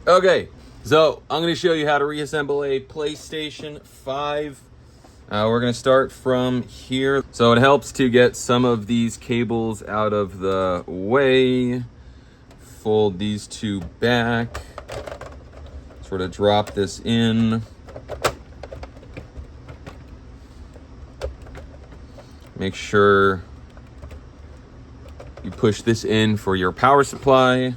Okay, so I'm going to show you how to reassemble a PlayStation 5. We're going to start from here. So it helps to get some of these cables out of the way. Fold these two back. Sort of drop this in. Make sure you push this in for your power supply.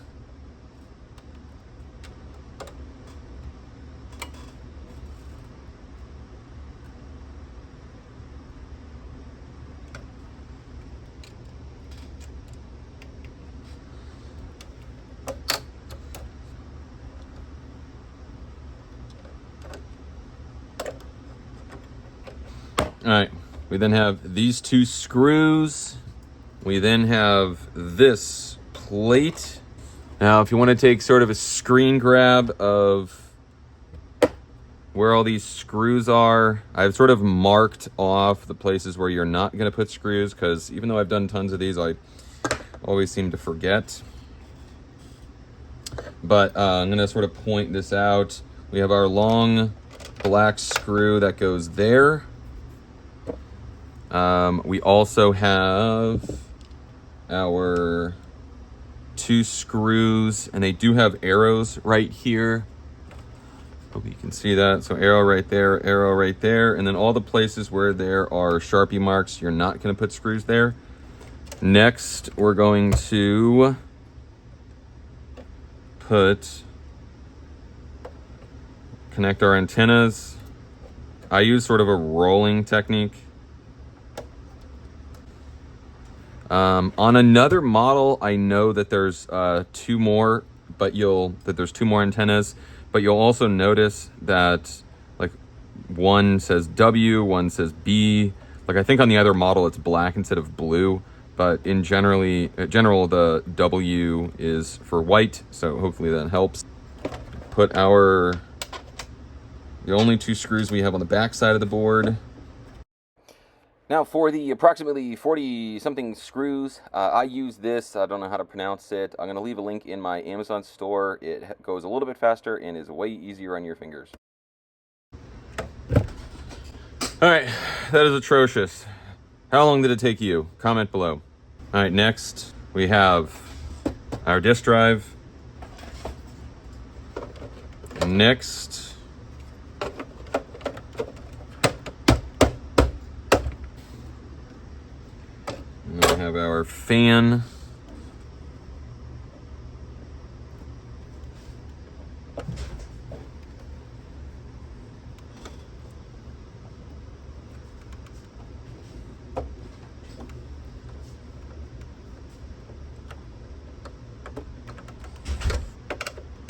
All right, we then have these two screws. We then have this plate. Now, if you want to take sort of a screen grab of where all these screws are, I've sort of marked off the places where you're not going to put screws, because even though I've done tons of these, I always seem to forget. But I'm going to sort of point this out. We have our long black screw that goes there. We also have our two screws, and they do have arrows right here. Hope you can see that. So arrow right there, and then all the places where there are Sharpie marks, you're not going to put screws there. Next, we're going to connect our antennas. I use sort of a rolling technique. On another model, I know that there's two more antennas, but you'll also notice that like one says W, one says B. Like I think on the other model it's black instead of blue, but in general the W is for white, so hopefully that helps. Put the only two screws we have on the back side of the board. Now for the approximately 40-something screws, I use this, I don't know how to pronounce it. I'm going to leave a link in my Amazon store. It goes a little bit faster and is way easier on your fingers. Alright, that is atrocious. How long did it take you? Comment below. Alright, next we have our disk drive. Next, we have our fan.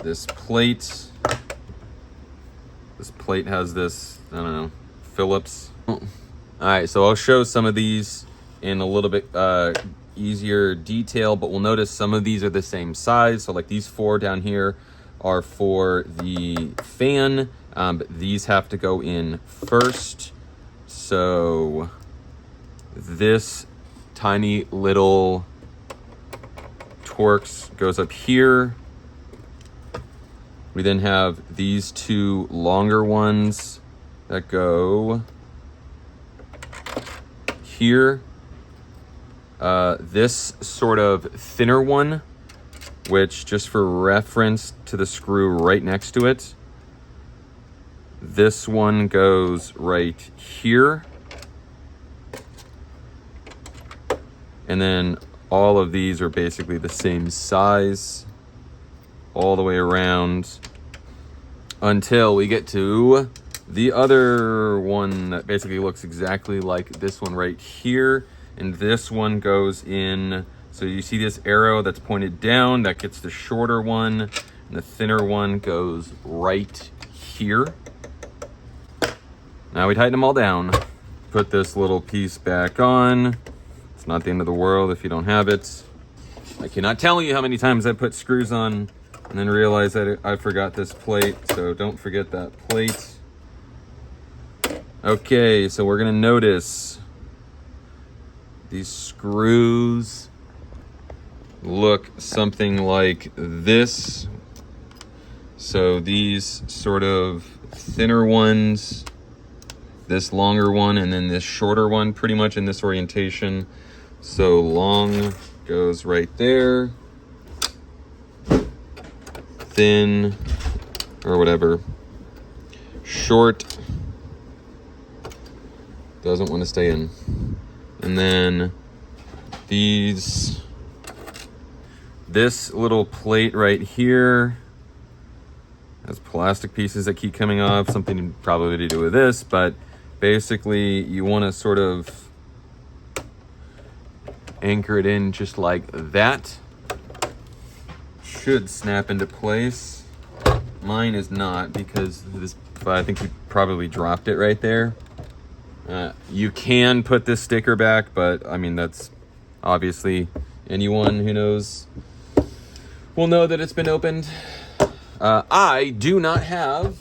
This plate has this, I don't know, Phillips. All right, so I'll show some of these in a little bit easier detail, but we'll notice some of these are the same size. So like these four down here are for the fan, but these have to go in first. So this tiny little Torx goes up here. We then have these two longer ones that go here. This sort of thinner one, which just for reference to the screw right next to it, this one goes right here. And then all of these are basically the same size all the way around until we get to the other one that basically looks exactly like this one right here. And this one goes in, so you see this arrow that's pointed down, that gets the shorter one, and the thinner one goes right here. Now we tighten them all down. Put this little piece back on. It's not the end of the world if you don't have it. I cannot tell you how many times I put screws on and then realize that I forgot this plate, so don't forget that plate. Okay, so we're gonna notice these screws look something like this. So these sort of thinner ones, this longer one, and then this shorter one, pretty much in this orientation. So long goes right there, thin, or whatever, short doesn't want to stay in. And then this little plate right here has plastic pieces that keep coming off, something probably to do with this, but basically you want to sort of anchor it in just like that. Should snap into place. Mine is not, because this, I think we probably dropped it right there. You can put this sticker back, but I mean, that's obviously anyone who knows will know that it's been opened. I do not have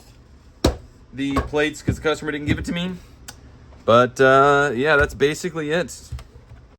the plates because the customer didn't give it to me. But yeah, that's basically it.